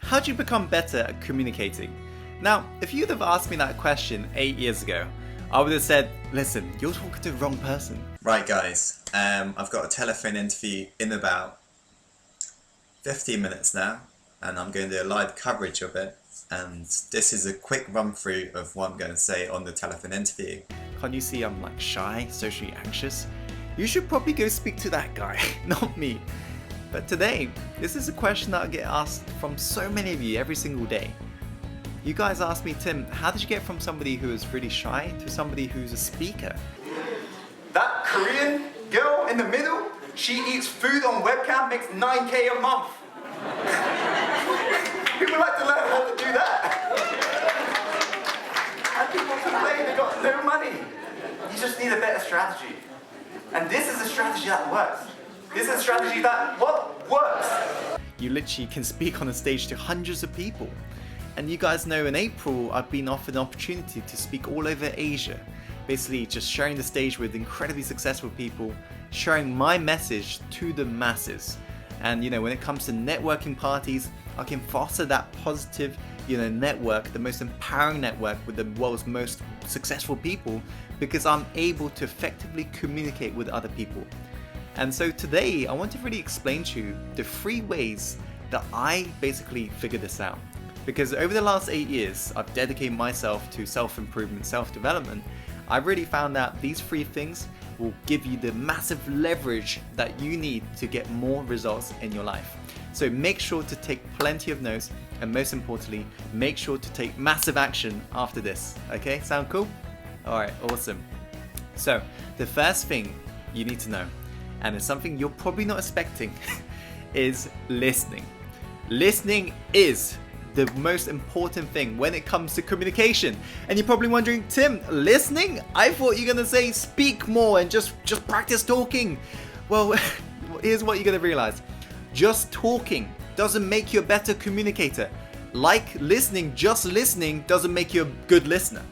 how do you become better at communicating? Now, if you'd have asked me that question 8 years ago, I would have said, listen, you're talking to the wrong person. Right guys, I've got a telephone interview in about 15 minutes now, and I'm going to do a live coverage of it, and this is a quick run through of what I'm going to say on the telephone interview. Can't you see I'm like shy, socially anxious? You should probably go speak to that guy, not me. But today, this is a question that I get asked from so many of you every single day. You guys ask me, Tim, how did you get from somebody who is really shy to somebody who's a speaker? That Korean girl in the middle, she eats food on webcam, makes 9K a month. People like to learn how to do that. And people complain they got no money. You just need a better strategy. And this is a strategy that works. This is a strategy that, works. You literally can speak on a stage to hundreds of people. And you guys know in April, I've been offered an opportunity to speak all over Asia. Basically just sharing the stage with incredibly successful people, sharing my message to the masses. And when it comes to networking parties, I can foster that positive, network, the most empowering network with the world's most successful people, because I'm able to effectively communicate with other people. And so today, I want to really explain to you the 3 ways that I basically figured this out. Because over the last 8 years, I've dedicated myself to self-improvement, self-development. I've really found out these 3 things will give you the massive leverage that you need to get more results in your life. So make sure to take plenty of notes, and most importantly, make sure to take massive action after this. Okay, sound cool? Alright, awesome. So the first thing you need to know, and it's something you're probably not expecting, is listening. Listening is the most important thing when it comes to communication. And you're probably wondering, Tim, listening? I thought you were gonna say speak more and just practice talking. Well, here's what you're gonna realize. Just talking doesn't make you a better communicator. Like listening, just listening doesn't make you a good listener,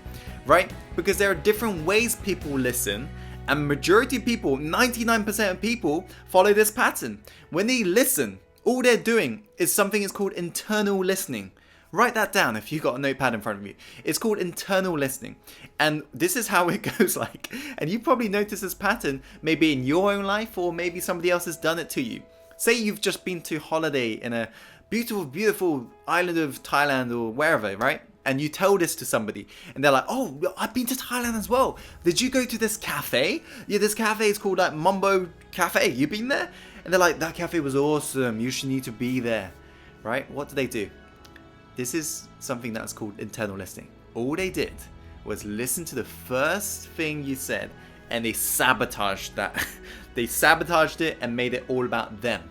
right? Because there are different ways people listen, and majority of people, 99% of people, follow this pattern. When they listen, all they're doing is something is called internal listening. Write that down if you've got a notepad in front of you. It's called internal listening. And this is how it goes like. And you probably noticed this pattern maybe in your own life, or maybe somebody else has done it to you. Say you've just been to holiday in a beautiful, beautiful island of Thailand or wherever, right? And you tell this to somebody and they're like, oh, I've been to Thailand as well. Did you go to this cafe? Yeah, this cafe is called like Mambo Cafe. You been there? And they're like, that cafe was awesome. You should need to be there, right? What do? This is something that's called internal listening. All they did was listen to the first thing you said, and they sabotaged that. They sabotaged it and made it all about them,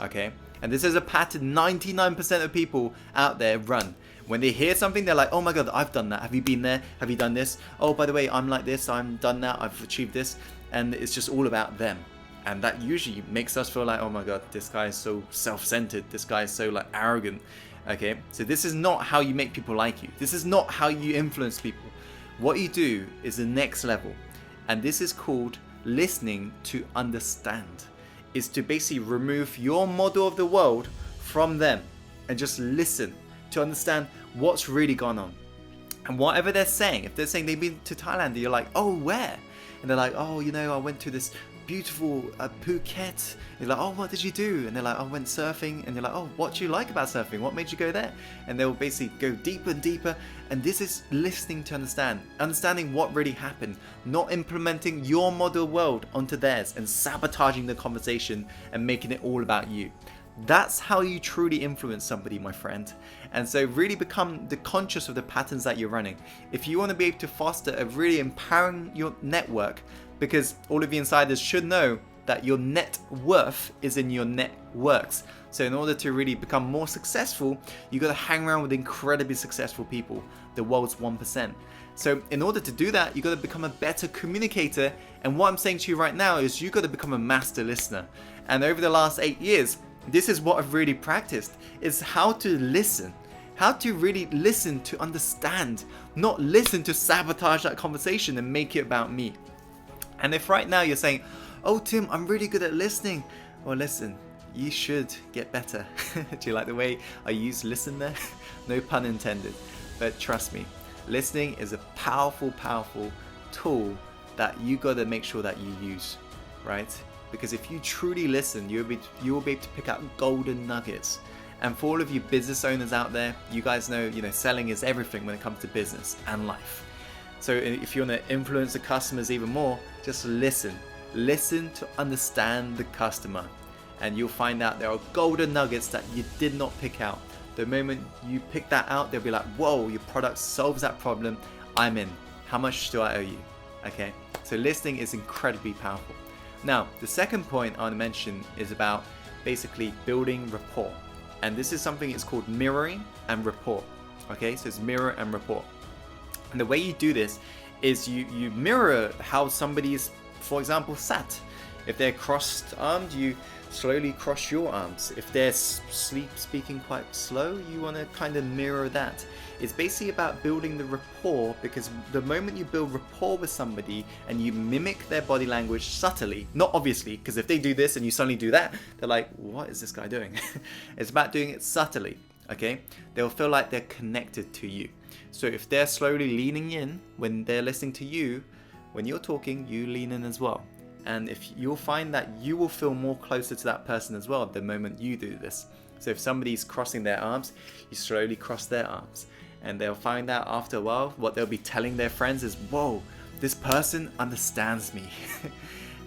okay? And this is a pattern 99% of people out there run. When they hear something, they're like, oh my God, I've done that. Have you been there? Have you done this? Oh, by the way, I'm like this. I'm done that. I've achieved this. And it's just all about them. And that usually makes us feel like, oh my God, this guy is so self-centered. This guy is so like arrogant. Okay, so this is not how you make people like you. This is not how you influence people. What you do is the next level. And this is called listening to understand. Is to basically remove your model of the world from them and just listen to understand what's really gone on. And whatever they're saying, if they're saying they've been to Thailand, you're like, oh, where? And they're like, oh, I went to this beautiful Phuket. You're like, oh, what did you do? And they're like, oh, I went surfing. And you're like, oh, what do you like about surfing? What made you go there? And they'll basically go deeper and deeper. And this is listening to understanding what really happened, not implementing your model world onto theirs and sabotaging the conversation and making it all about you. That's how you truly influence somebody, my friend. And so really become the conscious of the patterns that you're running. If you want to be able to foster a really empowering your network, because all of the insiders should know that your net worth is in your networks. So in order to really become more successful, you got to hang around with incredibly successful people, the world's 1%. So in order to do that, you got to become a better communicator. And what I'm saying to you right now is you got to become a master listener. And over the last 8 years, this is what I've really practiced, is how to listen. How to really listen to understand, not listen to sabotage that conversation and make it about me. And if right now you're saying, oh Tim, I'm really good at listening. Well listen, you should get better. Do you like the way I use listen there? No pun intended. But trust me, listening is a powerful, powerful tool that you got to make sure that you use, right? Because if you truly listen, you will be able to pick out golden nuggets. And for all of you business owners out there, you guys know, selling is everything when it comes to business and life. So if you want to influence the customers even more, just listen. Listen to understand the customer. And you'll find out there are golden nuggets that you did not pick out. The moment you pick that out, they'll be like, whoa, your product solves that problem. I'm in. How much do I owe you? Okay, so listening is incredibly powerful. Now, the second point I want to mention is about basically building rapport. And this is something it's called mirroring and rapport. Okay, so it's mirror and rapport. And the way you do this is you mirror how somebody is, for example, sat. If they're crossed-armed, you slowly cross your arms. If they're speaking quite slow, you want to kind of mirror that. It's basically about building the rapport, because the moment you build rapport with somebody and you mimic their body language subtly, not obviously, because if they do this and you suddenly do that, they're like, what is this guy doing? It's about doing it subtly, okay? They'll feel like they're connected to you. So if they're slowly leaning in when they're listening to you, when you're talking, you lean in as well. And if you'll find that you will feel more closer to that person as well the moment you do this. So if somebody's crossing their arms, you slowly cross their arms. And they'll find out after a while, what they'll be telling their friends is, whoa, this person understands me.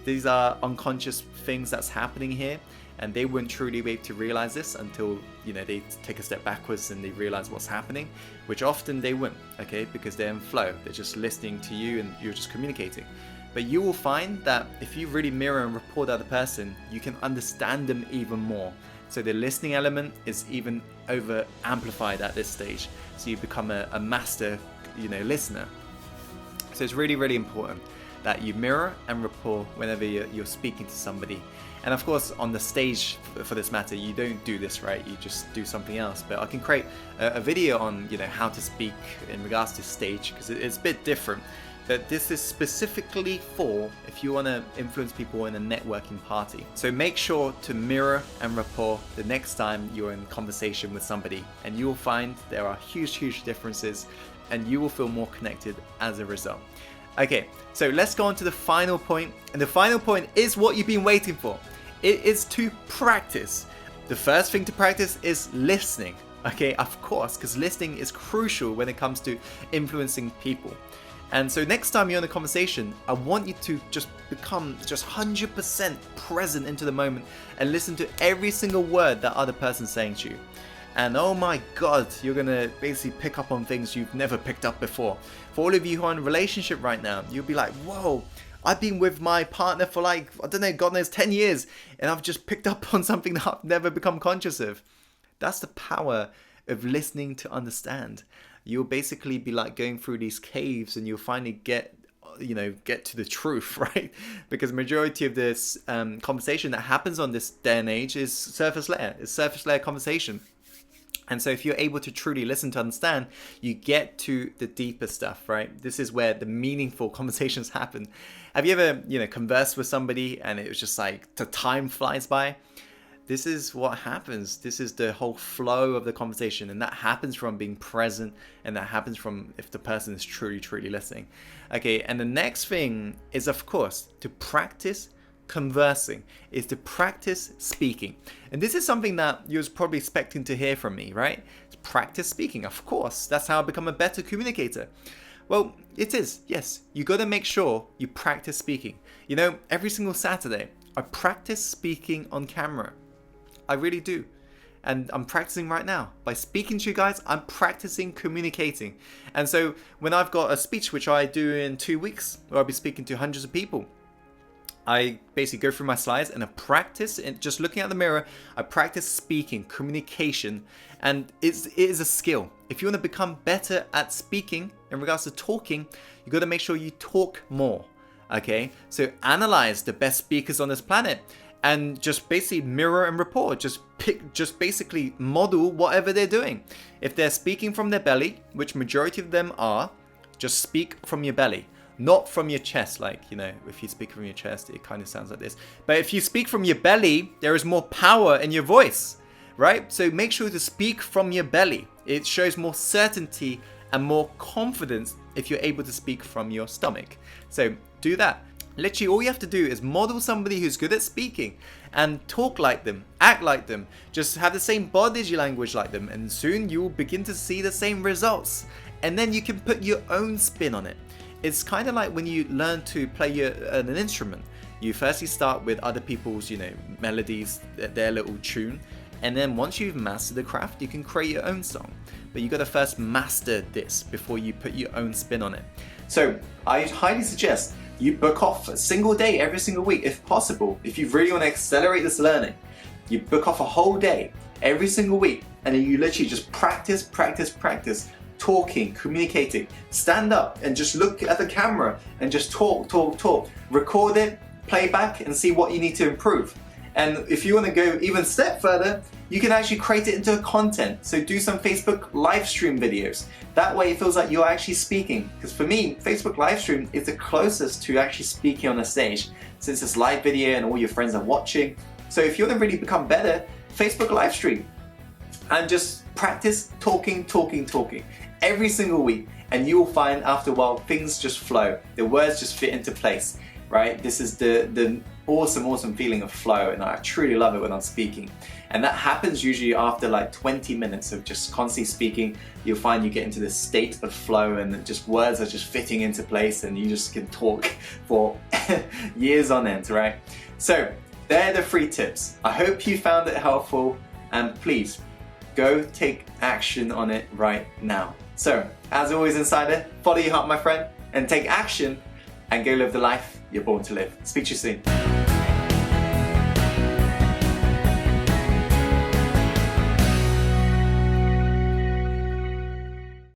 These are unconscious things that's happening here. And they wouldn't truly be able to realize this until, they take a step backwards and they realize what's happening, which often they wouldn't, okay? Because they're in flow. They're just listening to you and you're just communicating. But you will find that if you really mirror and rapport the other person, you can understand them even more. So the listening element is even over amplified at this stage. So you become a master, listener. So it's really, really important that you mirror and rapport whenever you're speaking to somebody. And of course, on the stage, for this matter, you don't do this, right? You just do something else. But I can create a video on, how to speak in regards to stage, because it's a bit different. But this is specifically for if you want to influence people in a networking party. So make sure to mirror and rapport the next time you're in conversation with somebody, and you will find there are huge, huge differences, and you will feel more connected as a result. Okay, so let's go on to the final point. And the final point is what you've been waiting for. It is to practice. The first thing to practice is listening. Okay, of course, because listening is crucial when it comes to influencing people. And so next time you're in a conversation, I want you to just become just 100% present into the moment and listen to every single word that other person's saying to you. And oh my God, you're going to basically pick up on things you've never picked up before. For all of you who are in a relationship right now, you'll be like, whoa, I've been with my partner for God knows 10 years. And I've just picked up on something that I've never become conscious of. That's the power of listening to understand. You'll basically be like going through these caves and you'll finally get to the truth, right? Because majority of this conversation that happens on this day and age is surface layer conversation. And so if you're able to truly listen to understand, you get to the deeper stuff, right? This is where the meaningful conversations happen. Have you ever, conversed with somebody and it was just like the time flies by? This is what happens. This is the whole flow of the conversation. And that happens from being present. And that happens from if the person is truly, truly listening. Okay, and the next thing is, of course, to practice conversing, is to practice speaking. And this is something that you was probably expecting to hear from me, right? Practice speaking, of course. That's how I become a better communicator. Well, it is, yes. You got to make sure you practice speaking. Every single Saturday, I practice speaking on camera. I really do. And I'm practicing right now. By speaking to you guys, I'm practicing communicating. And so when I've got a speech, which I do in 2 weeks, where I'll be speaking to hundreds of people, I basically go through my slides and I practice, and just looking at the mirror, I practice speaking, communication, and it is a skill. If you want to become better at speaking in regards to talking, you got to make sure you talk more. Okay, so analyze the best speakers on this planet. And just basically mirror and rapport. Just basically model whatever they're doing. If they're speaking from their belly, which majority of them are, just speak from your belly. not from your chest. Like, you know, if you speak from your chest, it kind of sounds like this. But if you speak from your belly, there is more power in your voice, right? So make sure to speak from your belly. It shows more certainty and more confidence if you're able to speak from your stomach. So do that. Literally all you have to do is model somebody who's good at speaking and talk like them, act like them, just have the same body language like them, and soon you will begin to see the same results. And then you can put your own spin on it. It's kind of like when you learn to play an instrument. You firstly start with other people's, you know, melodies, their little tune, and then once you've mastered the craft, you can create your own song. But you got to first master this before you put your own spin on it. So I highly suggest you book off a single day every single week if possible. If you really want to accelerate this learning, you book off a whole day every single week, and then you literally just practice, talking, communicating. Stand up and just look at the camera and just talk. Record it, play back, and see what you need to improve. And if you want to go even a step further, you can actually create it into a content. So do some Facebook live stream videos. That way it feels like you're actually speaking. Because for me, Facebook live stream is the closest to actually speaking on a stage, since it's live video and all your friends are watching. So if you want to really become better, Facebook live stream. And just practice talking every single week. And you will find after a while, things just flow. The words just fit into place, right? This is the awesome feeling of flow, and I truly love it when I'm speaking. And that happens usually after like 20 minutes of just constantly speaking. You'll find you get into this state of flow, and just words are just fitting into place, and you just can talk for years on end, right? So they're the 3 tips. I hope you found it helpful, and please go take action on it right now. So as always, Insider, follow your heart, my friend, and take action and go live the life you're born to live. Speak to you soon.